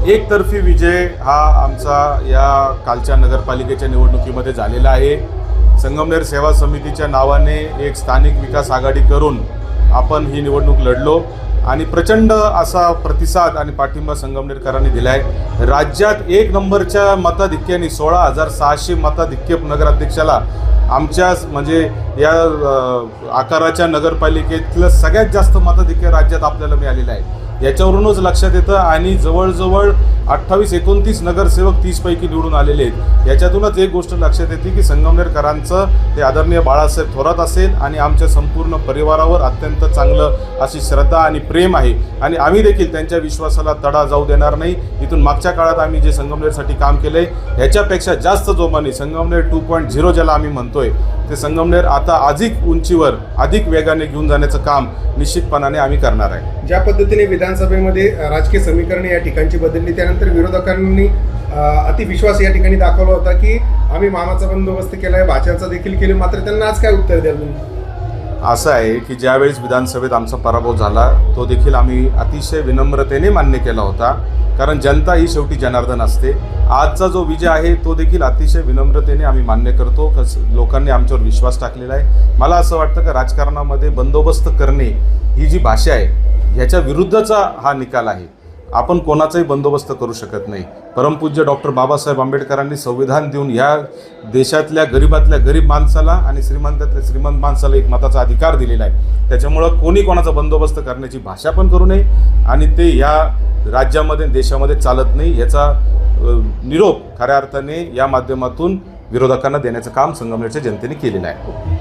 एकतर्फी विजय हा आमचा या कालच्या नगरपालिकेच्या निवडणुकीमध्ये झालेला आहे। संगमनेर सेवा समितीच्या नावाने एक स्थानिक विकास आघाडी करून आपण ही निवडणूक लढलो आणि प्रचंड असा प्रतिसाद आणि पाठिंबा संगमनेरकरांनी दिला आहे। राज्यात एक नंबरच्या मताधिक्याने 16,600 मताधिक्य नगराध्यक्षाला आमच्या म्हणजे या आकाराच्या नगरपालिकेतलं सगळ्यात जास्त मताधिक्य राज्यात आपल्याला मिळालेलं आहे। याच्यावरूनच लक्षात येतं आणि जवळजवळ 28-29 नगरसेवक 30 पैकी निवडून आलेले आहेत। याच्यातूनच एक गोष्ट लक्षात येते की संगमनेरकरांचं ते आदरणीय बाळासाहेब थोरात असेल आणि आमच्या संपूर्ण परिवारावर अत्यंत चांगलं अशी श्रद्धा आणि प्रेम आहे आणि आम्ही देखील त्यांच्या विश्वासाला तडा जाऊ देणार नाही। इथून मागच्या काळात आम्ही जे संगमनेरसाठी काम केलंय ह्याच्यापेक्षा जास्त जोमाने संगमनेर 2.0 ज्याला आम्ही म्हणतोय ते संगमनेर आता अधिक उंचीवर अधिक वेगाने घेऊन जाण्याचं काम निश्चितपणाने आम्ही करणार आहे। ज्या पद्धतीने विधानसभेमध्ये राजकीय समीकरणे या ठिकाणची बदलली त्यानंतर विरोधकांनी अतिविश्वास या ठिकाणी दाखवला होता की आम्ही मामाचा बंदोबस्त केलाय, भाच्याचा देखील केले, मात्र त्यांना आज काय उत्तर द्याल तुम्ही? असं आहे की ज्यावेळेस विधानसभेत आमचा पराभव झाला तो देखील आम्ही अतिशय विनम्रतेने मान्य केला होता, कारण जनता ही शेवटी जनार्दन असते। आजचा जो विजय आहे तो देखील अतिशय विनम्रतेने आम्ही मान्य करतो। लोकांनी आमच्यावर विश्वास टाकलेला आहे। मला असं वाटतं की राजकारणामध्ये बंदोबस्त करणे ही जी भाषा आहे ह्याच्या विरुद्धचा हा निकाल आहे। आपण कोणाचाही बंदोबस्त करू शकत नाही। परमपूज्य डॉक्टर बाबासाहेब आंबेडकरांनी संविधान देऊन ह्या देशातल्या गरीबातल्या गरीब माणसाला आणि श्रीमंतातल्या श्रीमंत माणसाला एक मताचा अधिकार दिलेला आहे। त्याच्यामुळं कोणी कोणाचा बंदोबस्त करण्याची भाषा पण करू नये आणि ते या राज्यामध्ये देशामध्ये चालत नाही। याचा निरोप खऱ्या अर्थाने या माध्यमातून विरोधकांना देण्याचं काम संगमनेरच्या जनतेने केलेलं आहे।